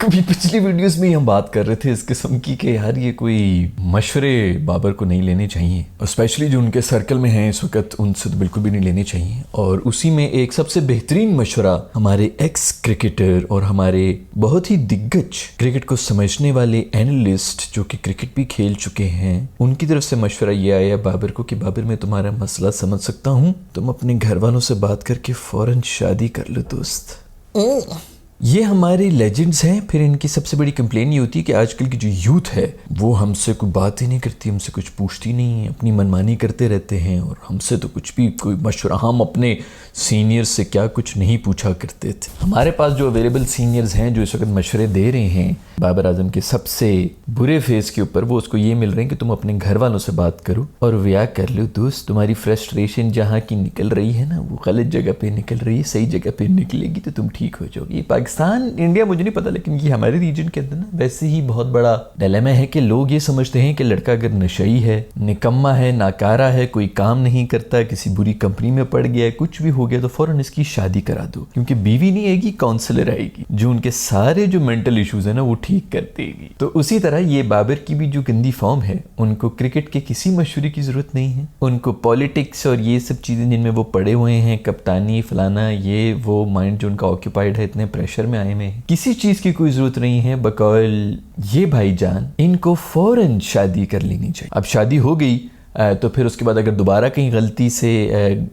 कभी पिछली वीडियोस में हम बात कर रहे थे इस किस्म की कि यार ये कोई मशवरे बाबर को नहीं लेने चाहिए, और स्पेशली जो उनके सर्कल में हैं इस वक्त उनसे तो बिल्कुल भी नहीं लेने चाहिए। और उसी में एक सबसे बेहतरीन मशवरा हमारे एक्स क्रिकेटर और हमारे बहुत ही दिग्गज क्रिकेट को समझने वाले एनालिस्ट जो कि क्रिकेट भी खेल चुके हैं, उनकी तरफ से मशवरा ये आया बाबर को कि बाबर मैं तुम्हारा मसला समझ सकता हूँ, तुम अपने घर वालों से बात करके फौरन शादी कर लो दोस्त। ये हमारे लेजेंड्स हैं। फिर इनकी सबसे बड़ी कंप्लेन ये होती है कि आजकल की जो यूथ है वो हमसे कोई बात ही नहीं करती, हमसे कुछ पूछती नहीं, अपनी मनमानी करते रहते हैं और हमसे तो कुछ भी कोई मशवरा, हम अपने सीनियर से क्या कुछ नहीं पूछा करते थे। हमारे पास जो अवेलेबल सीनियर्स हैं जो इस वक्त मशवरे दे रहे हैं बाबर आजम के सबसे बुरे फेज के ऊपर, वो उसको ये मिल रहे हैं कि तुम अपने घर वालों से बात करो और ब्याह कर लो दोस्त। तुम्हारी फ्रस्ट्रेशन जहाँ की निकल रही है ना वो गलत जगह पे निकल रही है, सही जगह पे निकलेगी तो तुम ठीक हो जाओगे। ये पाकिस्तान इंडिया मुझे नहीं पता, लेकिन ये हमारे रीजन के अंदर ना वैसे ही बहुत बड़ा डिलेमा है कि लोग ये समझते हैं कि लड़का अगर नशई है, निकम्मा है, नाकारा है, कोई काम नहीं करता, किसी बुरी कंपनी में पड़ गया है, कुछ भी हो गया तो फौरन इसकी शादी करा दो, क्योंकि बीवी नहीं आएगी काउंसलर आएगी जो उनके सारे जो मेंटल इश्यूज है ना वो ठीक कर देगी। तो उसी तरह ये बाबर की भी जो गंदी फॉर्म है, उनको क्रिकेट के किसी मशवरे की जरूरत नहीं है, उनको पॉलिटिक्स और ये सब चीजें जिनमें वो पड़े हुए हैं, कप्तानी फलाना ये वो, माइंड जो उनका ऑक्यूपाइड है, इतने प्रेशर में आए में किसी चीज की कोई जरूरत नहीं है। बकौल ये भाईजान इनको फौरन शादी कर लेनी चाहिए। अब शादी हो गई तो फिर उसके बाद अगर दोबारा कहीं गलती से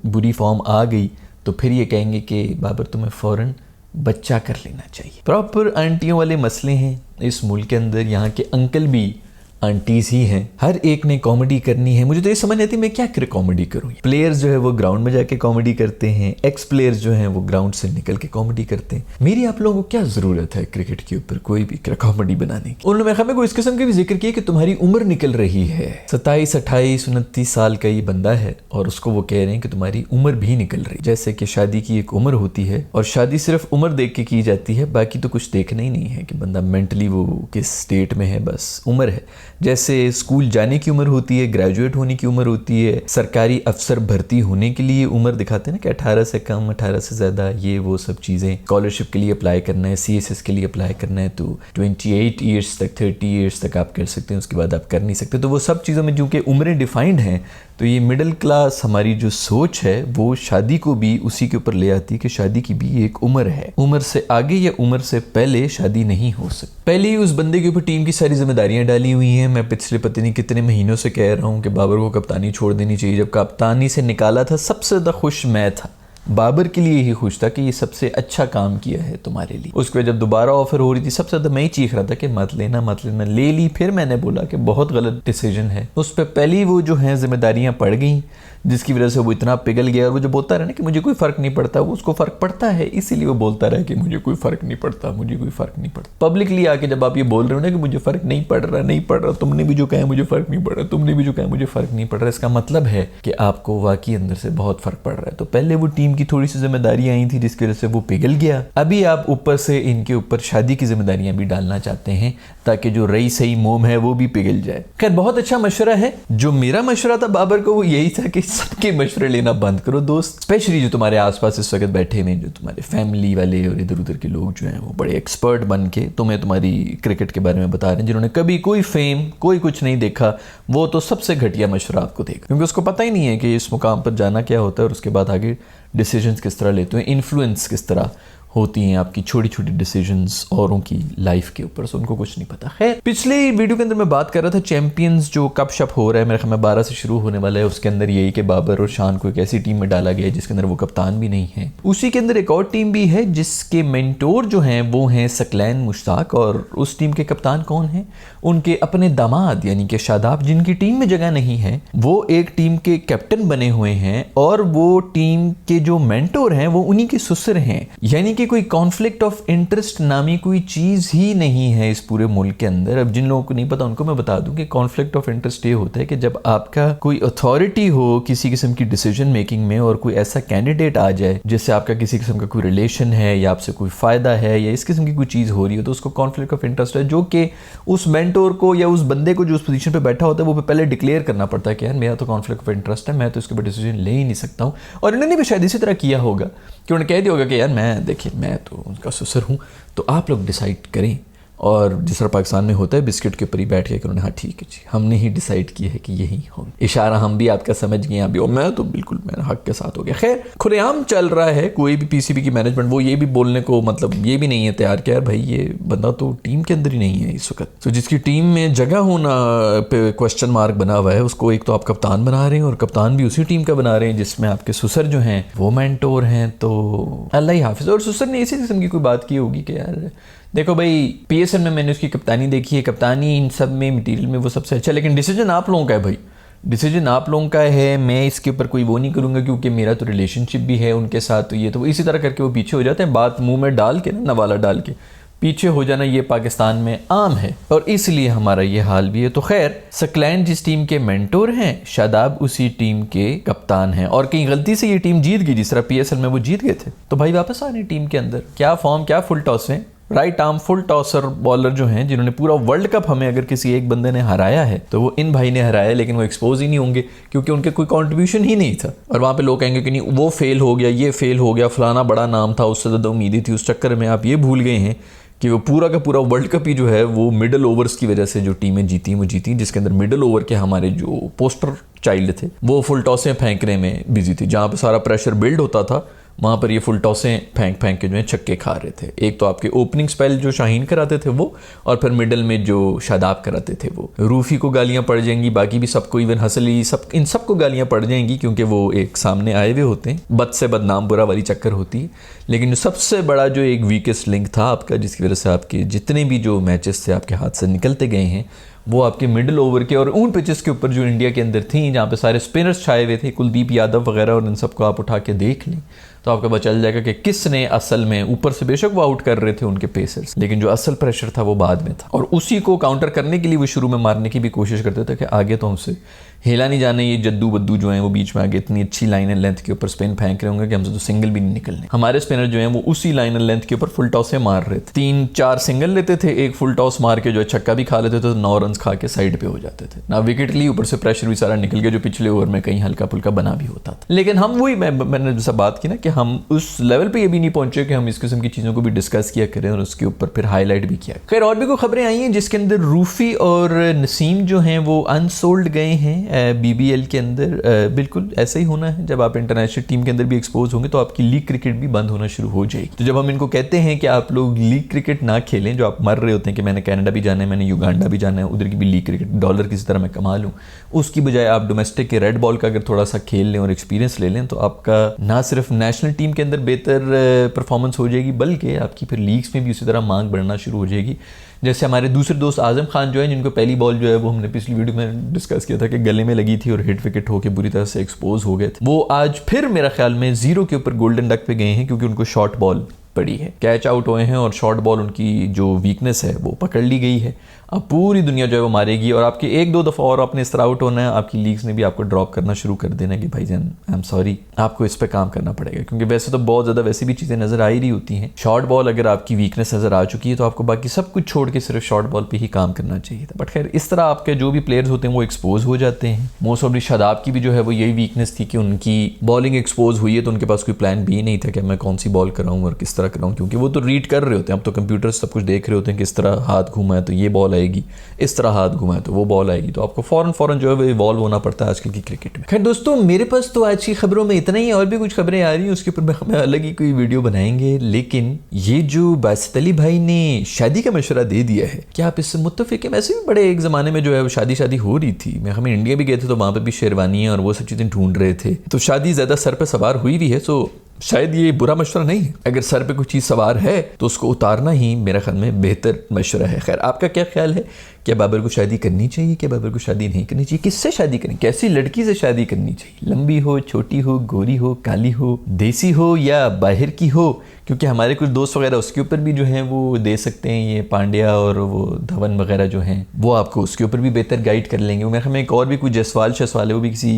बुरी फॉर्म आ गई तो फिर ये कहेंगे कि बाबर तुम्हें फौरन बच्चा कर लेना चाहिए। प्रॉपर आंटियों वाले मसले हैं इस मुल्क के अंदर, यहाँ के अंकल भी आंटीज ही हैं, हर एक ने कॉमेडी करनी है। मुझे तो ये समझ नहीं आती मैं क्या कर कॉमेडी करूँ। प्लेयर्स जो है वो ग्राउंड में जाके कॉमेडी करते हैं, एक्स प्लेयर्स जो हैं वो ग्राउंड से निकल के कॉमेडी करते हैं। मेरी आप लोगों को क्या जरूरत है क्रिकेट के ऊपर कोई भी कॉमेडी बनाने की। उन्होंने मेरे को इस किस्म के भी जिक्र किया कि तुम्हारी उम्र निकल रही है, 27, 28, 29 साल का ये बंदा है और उसको वो कह रहे हैं कि तुम्हारी उम्र भी निकल रही है। जैसे कि शादी की एक उम्र होती है और शादी सिर्फ उम्र देख के की जाती है, बाकी तो कुछ देखना ही नहीं है कि बंदा मेंटली वो किस स्टेट में है, बस उम्र है। जैसे स्कूल जाने की उम्र होती है, ग्रेजुएट होने की उम्र होती है, सरकारी अफसर भर्ती होने के लिए उम्र दिखाते हैं ना कि 18 से कम, 18 से ज़्यादा, ये वो सब चीज़ें। स्कॉलरशिप के लिए अप्लाई करना है, CSS के लिए अप्लाई करना है तो 28 ईयर्स तक, 30 ईयर्स तक आप कर सकते हैं, उसके बाद आप कर नहीं सकते। तो वो सब चीज़ों में चूँकि उम्रें डिफाइंड हैं तो ये मिडिल क्लास हमारी जो सोच है वो शादी को भी उसी के ऊपर ले आती है कि शादी की भी एक उम्र है, उम्र से आगे या उम्र से पहले शादी नहीं हो सकती। पहले ही उस बंदे के ऊपर टीम की सारी जिम्मेदारियां डाली हुई हैं। मैं पिछले पता नहीं कितने महीनों से कह रहा हूँ कि बाबर को कप्तानी छोड़ देनी चाहिए। जब कप्तानी से निकाला था सबसे ज़्यादा खुश मैं था, बाबर के लिए ही खुश था कि ये सबसे अच्छा काम किया है तुम्हारे लिए। उसके बाद जब दोबारा ऑफर हो रही थी सबसे ज़्यादा मैं ही चीख रहा था कि मत लेना मत लेना, ले ली। फिर मैंने बोला कि बहुत गलत डिसीजन है। उस पर पहली वो जो है जिम्मेदारियां पड़ गई जिसकी वजह से वो इतना पिघल गया। और वो जो बोलता रहा ना कि मुझे कोई फ़र्क नहीं पड़ता, वो उसको फ़र्क पड़ता है, इसीलिए वो बोलता रहा कि मुझे कोई फ़र्क नहीं पड़ता, मुझे कोई फ़र्क नहीं पड़ता। पब्लिकली आके जब आप ये बोल रहे हो ना कि मुझे फ़र्क नहीं पड़ रहा, नहीं पड़ रहा, तुमने भी जो कहा मुझे फ़र्क नहीं पड़ रहा, तुमने भी जो कहा मुझे फ़र्क नहीं पड़ रहा, इसका मतलब है कि आपको वाकई अंदर से बहुत फ़र्क पड़ रहा है। तो पहले वो टीम की थोड़ी सी जिम्मेदारियां आई थी जिसकी वजह से वो पिघल गया। अभी आप ऊपर से इनके ऊपर शादी की जिम्मेदारियां भी डालना चाहते हैं ताकि जो रही सही मोम है वो भी पिघल जाए। खैर बहुत अच्छा मशवरा है। जो मेरा मशवरा था बाबर को वो यही था कि सबके मशवरे लेना बंद करो दोस्त, स्पेशली जो तुम्हारे आसपास इस वक्त बैठे हुए जो तुम्हारे फैमिली वाले और इधर उधर के लोग जो हैं वो बड़े एक्सपर्ट बन के तुम्हें तुम्हारी क्रिकेट के बारे में बता रहे हैं, जिन्होंने कभी कोई फेम कोई कुछ नहीं देखा, वो तो सबसे घटिया मशवरा आपको देगा, क्योंकि उसको पता ही नहीं है कि इस मुकाम पर जाना क्या होता है और उसके बाद आगे डिसीजंस किस तरह लेते हैं, इन्फ्लुएंस किस तरह होती हैं आपकी छोटी छोटी डिसीजंस औरों की लाइफ के ऊपर, से उनको कुछ नहीं पता। खैर पिछले वीडियो के अंदर मैं बात कर रहा था चैंपियंस जो कप शप हो रहा है, मेरे ख्याल में 12 से शुरू होने वाला है, उसके अंदर यही कि बाबर और शान को एक ऐसी टीम में डाला गया है जिसके अंदर वो कप्तान भी नहीं है। उसी के अंदर एक और टीम भी है जिसके मेंटोर जो हैं वो हैं सकलैन मुश्ताक, और उस टीम के कप्तान कौन हैं? उनके अपने दामाद यानी कि शादाब, जिनकी टीम में जगह नहीं है, वो एक टीम के कैप्टन बने हुए हैं और वो टीम के जो मेंटोर हैं वो उन्हीं के ससुर हैं। यानी कि कोई कॉन्फ्लिक्ट ऑफ इंटरेस्ट नामी कोई चीज ही नहीं है इस पूरे मुल्क के अंदर। अब जिन लोगों को नहीं पता उनको मैं बता दूं कि कॉन्फ्लिक्ट ऑफ इंटरेस्ट ये होता है कि जब आपका कोई अथॉरिटी हो किसी किस्म की डिसीजन मेकिंग में और कोई ऐसा कैंडिडेट आ जाए जिससे आपका किसी किस्म का कोई रिलेशन है या आपसे कोई फायदा है या इस किस्म की कोई चीज हो रही है, तो उसको कॉन्फ्लिक्ट ऑफ इंटरेस्ट है, जो कि उस मेंटोर को या उस बंदे को जो उस पोजीशन पे बैठा होता है वो पहले डिक्लेयर करना पड़ता है कि यार मेरा तो कॉन्फ्लिक्ट ऑफ इंटरेस्ट है, मैं तो इसके ऊपर डिसीजन ले ही नहीं सकता हूँ। और इन्होंने भी शायद इसी तरह किया होगा कि उन्होंने कह दिया होगा कि यार मैं देखिए मैं तो उनका ससुर हूँ, तो आप लोग डिसाइड करें और जिस तरह पाकिस्तान में होता है बिस्किट के ऊपर ही बैठ के उन्होंने हाँ ठीक है जी हमने ही डिसाइड किया है कि यही होंगे, इशारा हम भी आपका समझ गए अभी, और मैं तो बिल्कुल मेरे हक के साथ हो गया। खैर खुलेआम चल रहा है, कोई भी पीसीबी की मैनेजमेंट वो ये भी बोलने को मतलब ये भी नहीं है तैयार कि यार भाई ये बंदा तो टीम के अंदर ही नहीं है इस वक्त। तो जिसकी टीम में जगह होना पे क्वेश्चन मार्क बना हुआ है उसको एक तो आप कप्तान बना रहे हैं, और कप्तान भी उसी टीम का बना रहे हैं जिसमें आपके सुसर जो हैं वो मेंटोर हैं। तो अल्लाह ही हाफिज। और सुसर ने इसी किस्म की कोई बात की होगी कि यार देखो भाई पीएसएल में मैंने उसकी कप्तानी देखी है, कप्तानी इन सब में मटीरियल में वो सबसे अच्छा, लेकिन डिसीजन आप लोगों का है भाई, डिसीजन आप लोगों का है, मैं इसके ऊपर कोई वो नहीं करूँगा क्योंकि मेरा तो रिलेशनशिप भी है उनके साथ। तो ये तो इसी तरह करके वो पीछे हो जाते हैं, बात मुंह में डाल के ना नवाला डाल के पीछे हो जाना ये पाकिस्तान में आम है, और इसलिए हमारा ये हाल भी है। तो खैर सकलैन जिस टीम के मेंटोर हैं, शादाब उसी टीम के कप्तान हैं, और कहीं गलती से ये टीम जीत गई जिस तरह पीएसएल में वो जीत गए थे, तो भाई वापस आने टीम के अंदर। क्या फॉर्म, क्या फुल टॉस है, राइट आर्म फुल टॉसर बॉलर जो हैं जिन्होंने पूरा वर्ल्ड कप हमें अगर किसी एक बंदे ने हराया है तो वो इन भाई ने हराया, लेकिन वो एक्सपोज ही नहीं होंगे क्योंकि उनके कोई कंट्रीब्यूशन ही नहीं था। और वहाँ पे लोग कहेंगे कि नहीं वो फेल हो गया, ये फेल हो गया, फलाना बड़ा नाम था, उससे ज़्यादा उम्मीदें थी, उस चक्कर में आप ये भूल गए हैं कि वो पूरा का पूरा वर्ल्ड कप ही जो है वो मिडल ओवर्स की वजह से जो टीमें जीती वो जीती, जिसके अंदर मिडल ओवर के हमारे जो पोस्टर चाइल्ड थे वो फुल टॉसें फेंकने में बिजी थे। जहाँ पे सारा प्रेशर बिल्ड होता था वहाँ पर ये फुल टॉसें फेंक के जो है छक्के खा रहे थे। एक तो आपके ओपनिंग स्पेल जो शाहीन कराते थे वो, और फिर मिडल में जो शादाब कराते थे वो। रूफी को गालियाँ पड़ जाएंगी, बाकी भी सबको, इवन हसली सब, इन सबको गालियाँ पड़ जाएंगी क्योंकि वो एक सामने आए हुए होते हैं, बद से बदनाम बुरा वाली चक्कर होती है। लेकिन जो सबसे बड़ा जो एक वीकेस्ट लिंक था आपका, जिसकी वजह से आपके जितने भी जो मैचेस थे आपके हाथ से निकलते गए हैं, वो आपके मिडिल ओवर के और उन पिचेस के ऊपर जो इंडिया के अंदर थी जहाँ पे सारे स्पिनर्स छाए हुए थे, कुलदीप यादव वगैरह, और इन सबको आप उठा के देख लें तो आपको पता चल जाएगा कि किसने असल में, ऊपर से बेशक वो आउट कर रहे थे उनके पेसर्स, लेकिन जो असल प्रेशर था वो बाद में था, और उसी को काउंटर करने के लिए वो शुरू में मारने की भी कोशिश करते थे कि आगे तो हमसे हिला नहीं जाने, ये जद्दू बद्दू जो हैं वो बीच में आगे इतनी अच्छी लाइन एंड लेंथ के ऊपर स्पिन फेंक रहे होंगे कि हमसे तो सिंगल भी नहीं निकलने। हमारे स्पिनर जो हैं वो उसी लाइन एंड लेंथ के ऊपर फुल टॉस से मार रहे थे, 3-4 सिंगल लेते थे, एक फुल टॉस मार के जो है छक्का भी खा लेते थे, तो 9 रन खा के साइड पे हो जाते थे ना, विकेट ली, ऊपर से प्रेशर भी सारा निकल गया जो पिछले ओवर में कहीं हल्का फुल्का बना भी होता था। लेकिन हम वही मैंने जैसा बात की ना कि हम उस लेवल पे ये भी नहीं पहुंचे कि हम इस किस्म की चीज़ों को भी डिस्कस किया करें और उसके ऊपर फिर हाईलाइट भी किया। खैर और भी कोई खबरें आई हैं जिसके अंदर रूफी और नसीम जो हैं वो अनसोल्ड गए हैं बीबीएल के अंदर। बिल्कुल ऐसा ही होना है, जब आप इंटरनेशनल टीम के अंदर भी एक्सपोज होंगे तो आपकी लीग क्रिकेट भी बंद होना शुरू हो जाएगी। तो जब हम इनको कहते हैं कि आप लोग लीग क्रिकेट ना खेलें, जो आप मर रहे होते हैं कि मैंने कनाडा भी जाना है, मैंने युगांडा भी जाना है, उधर की भी लीग क्रिकेट डॉलर किसी तरह मैं कमा लूँ, उसकी बजाय आप डोमेस्टिक के रेड बॉल का अगर थोड़ा सा खेल लें और एक्सपीरियंस ले लें तो आपका ना सिर्फ नेशनल टीम के अंदर बेहतर परफॉर्मेंस हो जाएगी बल्कि आपकी फिर लीग्स में भी उसी तरह मांग बढ़ना शुरू हो जाएगी। जैसे हमारे दूसरे दोस्त आजम खान जो है, जिनको पहली बॉल जो है वो हमने पिछली वीडियो में डिस्कस किया था कि गले में लगी थी और हिट विकेट होकर बुरी तरह से एक्सपोज हो गए थे, वो आज फिर मेरा ख्याल में 0 के ऊपर गोल्डन डक पे गए हैं क्योंकि उनको शॉर्ट बॉल पड़ी है, कैच आउट हुए हैं और शॉर्ट बॉल उनकी जो वीकनेस है वो पकड़ ली गई है। अब पूरी दुनिया जो है वो मारेगी और आपके 1-2 दफ़ा और आपने इस तरह आउट होना है, आपकी लीग्स ने भी आपको ड्रॉप करना शुरू कर देना कि भाईजान आई एम सॉरी, आपको इस पर काम करना पड़ेगा, क्योंकि वैसे तो बहुत ज़्यादा वैसी भी चीज़ें नज़र आ ही रही होती हैं। शॉर्ट बॉल अगर आपकी वीकनेस नज़र आ चुकी है तो आपको बाकी सब कुछ छोड़ के सिर्फ शॉर्ट बॉल पर ही काम करना चाहिए था। बट खैर इस तरह आपके जो भी प्लेयर्स होते हैं वो एक्सपोज हो जाते हैं। मोस्ट ऑफ शादाब की भी जो है वो यही वीकनेस थी कि उनकी बॉलिंग एक्सपोज हुई है तो उनके पास कोई प्लान भी नहीं था कि मैं कौन सी बॉल कराऊँ और किस तरह कराऊँ, क्योंकि वो तो रीड कर रहे होते हैं, अब तो कंप्यूटर सब कुछ देख रहे होते हैं किस तरह हाथ घूमा है तो ये बॉल आएगी, इस तरह हाथ घुमाए तो वो बॉल आएगी, तो आपको फौरन जो है वो इवॉल्व होना पड़ता है आजकल की क्रिकेट में। खैर दोस्तों मेरे पास तो आज की खबरों में इतना ही, और भी कुछ खबरें आ रही हैं उसके ऊपर हम अलग ही कोई वीडियो बनाएंगे। लेकिन ये जो बासित अली भाई ने शादी का मशवरा दे दिया है, क्या आप इससे मुत्तफिक हैं? वैसे भी बड़े एक ज़माने में जो है वो शादी हो रही थी, मैं हमें इंडिया भी गए थे तो वहाँ पर भी शेरवानी और वो सब चीज़ें ढूंढ रहे थे, तो शादी ज़्यादा सर पर सवार हुई भी है, सो शायद ये बुरा मशवरा नहीं है। अगर सर पे कोई चीज़ सवार है तो उसको उतारना ही मेरा ख्याल में बेहतर मशवरा है। खैर आपका क्या ख्याल है, क्या बाबर को शादी करनी चाहिए, क्या बाबर को शादी नहीं करनी चाहिए, किससे शादी करनी, कैसी लड़की से शादी करनी चाहिए, लंबी हो, छोटी हो, गोरी हो, काली हो, देसी हो या बाहर की हो? क्योंकि हमारे कुछ दोस्त वगैरह उसके ऊपर भी जो हैं वो दे सकते हैं, ये पांड्या और वो धवन वगैरह जो हैं वो आपको उसके ऊपर भी बेहतर गाइड कर लेंगे। मेरे ख्याल में एक और भी कोई जसवाल है वो भी किसी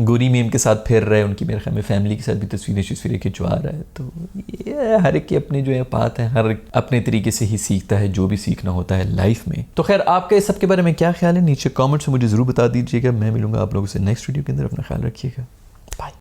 गोरी मीम के साथ फिर रहे हैं, उनकी मेरे ख्याल में फैमिली के साथ भी तस्वीरें खिंचवा रहा है। तो ये हर एक की अपनी जो है बात है, हर अपने तरीके से ही सीखता है जो भी सीखना होता है लाइफ में। तो खैर आपका इस सब के बारे में क्या ख्याल है, नीचे कमेंट्स में मुझे ज़रूर बता दीजिएगा। मैं मिलूंगा आप लोगों से नेक्स्ट वीडियो के अंदर, अपना ख्याल रखिएगा।